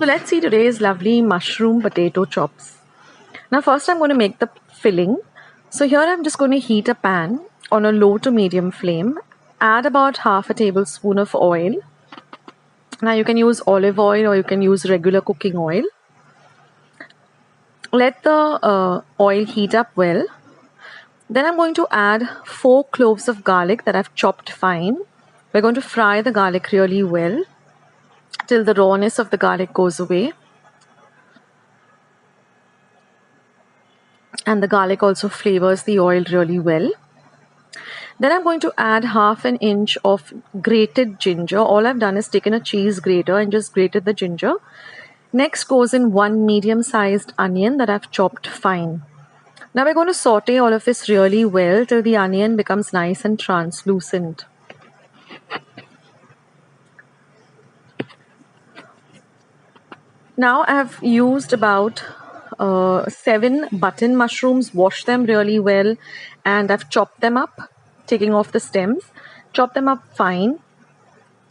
So let's see today's lovely mushroom potato chops. Now first I'm going to make the filling. So here I'm just going to heat a pan on a low to medium flame. Add about half a tablespoon of oil. Now you can use olive oil or you can use regular cooking oil. Let the oil heat up well. Then I'm going to add 4 cloves of garlic that I've chopped fine. We're going to fry the garlic really well till the rawness of the garlic goes away. And the garlic also flavors the oil really well. Then I'm going to add half an inch of grated ginger. All I've done is taken a cheese grater and just grated the ginger. Next goes in 1 medium-sized onion that I've chopped fine. Now we're going to saute all of this really well till the onion becomes nice and translucent. Now I've used about 7 button mushrooms, washed them really well, and I've chopped them up, taking off the stems, chopped them up fine,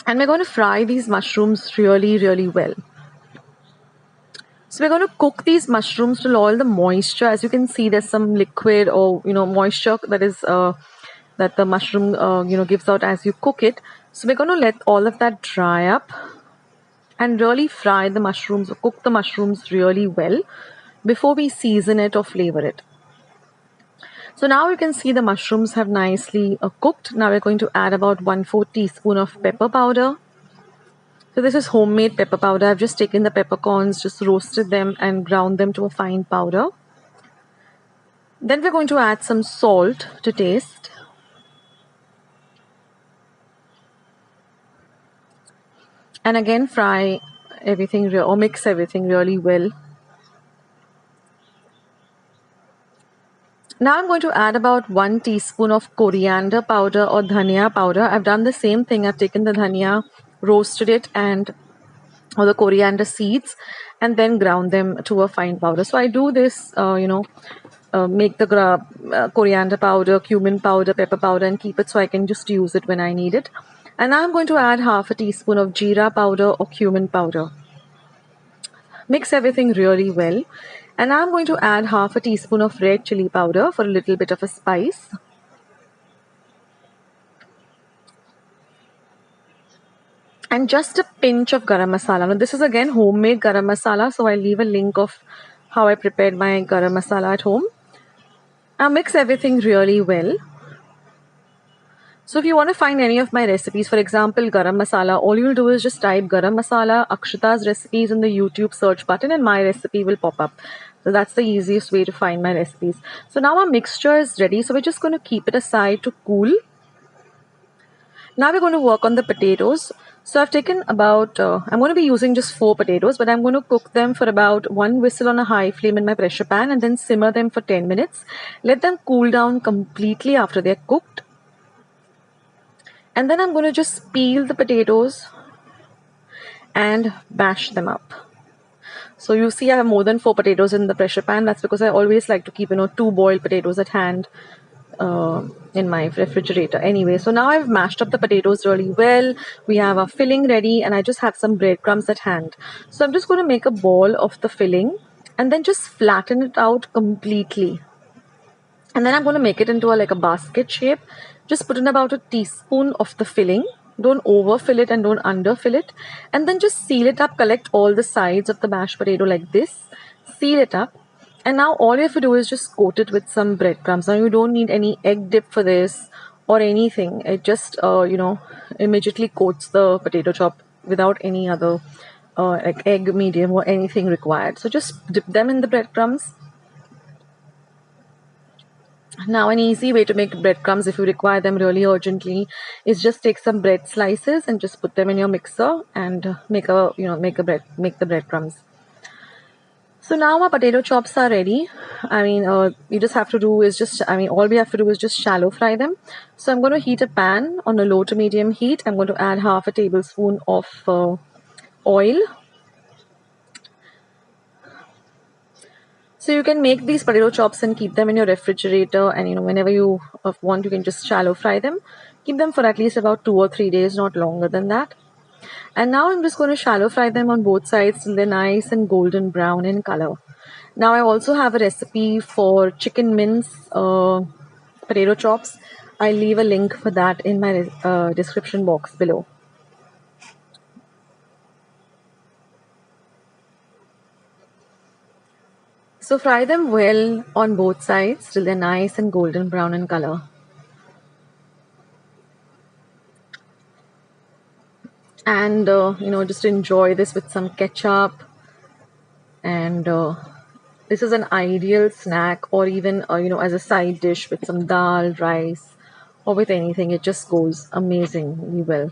and we're going to fry these mushrooms really well. So we're going to cook these mushrooms till all the moisture, as you can see there's some liquid or moisture that is that the mushroom gives out as you cook it. So we're going to let all of that dry up and really fry the mushrooms or cook the mushrooms really well before we season it or flavor it. So now you can see the mushrooms have nicely cooked. Now we're going to add about 1/4 teaspoon of pepper powder. So this is homemade pepper powder. I've just taken the peppercorns, just roasted them and ground them to a fine powder. Then we're going to add some salt to taste. And again fry everything or mix everything really well. Now I'm going to add about 1 teaspoon of coriander powder or dhania powder. I've done the same thing. I've taken the dhania, roasted it or the coriander seeds, and then ground them to a fine powder. So I do this, make the coriander powder, cumin powder, pepper powder, and keep it so I can just use it when I need it. And now I'm going to add half a teaspoon of jeera powder or cumin powder. Mix everything really well. And now I'm going to add half a teaspoon of red chili powder for a little bit of a spice. And just a pinch of garam masala. Now this is again homemade garam masala, so I'll leave a link of how I prepared my garam masala at home. Now mix everything really well. So if you want to find any of my recipes, for example garam masala, all you'll do is just type garam masala Akshita's recipes in the YouTube search button and my recipe will pop up. So that's the easiest way to find my recipes. So now our mixture is ready, so we're just going to keep it aside to cool. Now we're going to work on the potatoes. So I've taken about, I'm going to be using just 4 potatoes, but I'm going to cook them for about 1 whistle on a high flame in my pressure pan and then simmer them for 10 minutes. Let them cool down completely after they're cooked. And then I'm going to just peel the potatoes and mash them up. So you see I have more than 4 potatoes in the pressure pan. That's because I always like to keep 2 boiled potatoes at hand in my refrigerator. Anyway, so now I've mashed up the potatoes really well. We have our filling ready and I just have some breadcrumbs at hand. So I'm just going to make a ball of the filling and then just flatten it out completely. And then I'm going to make it into like a basket shape. Just put in about a teaspoon of the filling. Don't overfill it and don't underfill it. And then just seal it up. Collect all the sides of the mashed potato like this. Seal it up. And now all you have to do is just coat it with some breadcrumbs. Now you don't need any egg dip for this or anything. It just, immediately coats the potato chop without any other like egg, medium or anything required. So just dip them in the breadcrumbs. Now an easy way to make breadcrumbs if you require them really urgently is just take some bread slices and just put them in your mixer and make the breadcrumbs. So now our potato chops are ready. You just have to do is all we have to do is just shallow fry them. So I'm going to heat a pan on a low to medium heat. I'm going to add half a tablespoon of oil. So you can make these potato chops and keep them in your refrigerator, and whenever you want, you can just shallow fry them. Keep them for at least about 2 or 3 days, not longer than that. And now I'm just going to shallow fry them on both sides till they're nice and golden brown in color. Now I also have a recipe for chicken mince potato chops. I'll leave a link for that in my description box below. So fry them well on both sides till they're nice and golden brown in color. And just enjoy this with some ketchup. And this is an ideal snack, or even as a side dish with some dal, rice, or with anything. It just goes amazingly well.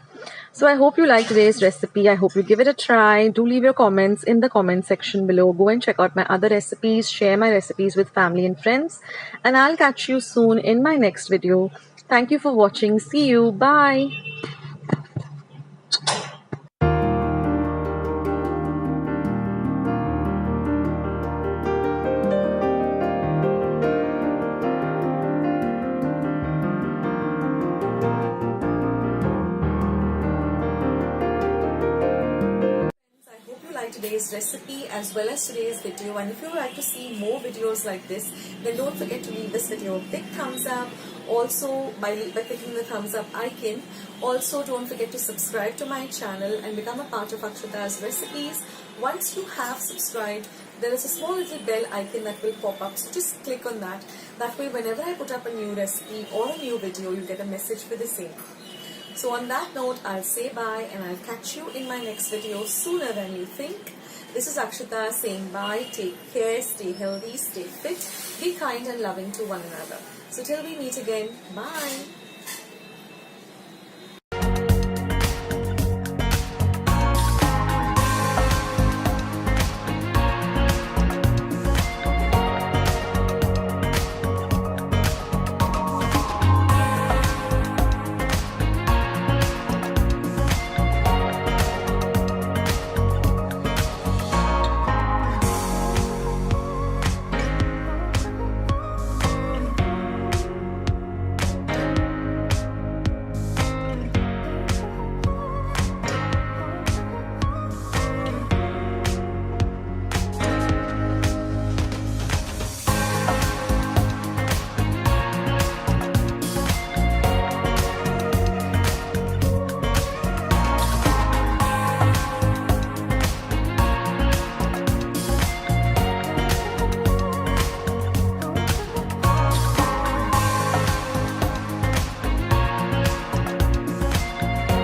So I hope you like today's recipe. I hope you give it a try. Do leave your comments in the comment section below. Go and check out my other recipes. Share my recipes with family and friends. And I'll catch you soon in my next video. Thank you for watching. See you. Bye. Today's recipe as well as today's video, and if you would like to see more videos like this, then don't forget to leave this video a big thumbs up. Also by clicking the thumbs up icon. Also don't forget to subscribe to my channel and become a part of Akshata's recipes. Once you have subscribed, there is a small little bell icon that will pop up, so just click on that. That way whenever I put up a new recipe or a new video, you get a message for the same. So on that note, I'll say bye and I'll catch you in my next video sooner than you think. This is Akshata saying bye. Take care, stay healthy, stay fit, be kind and loving to one another. So till we meet again, bye.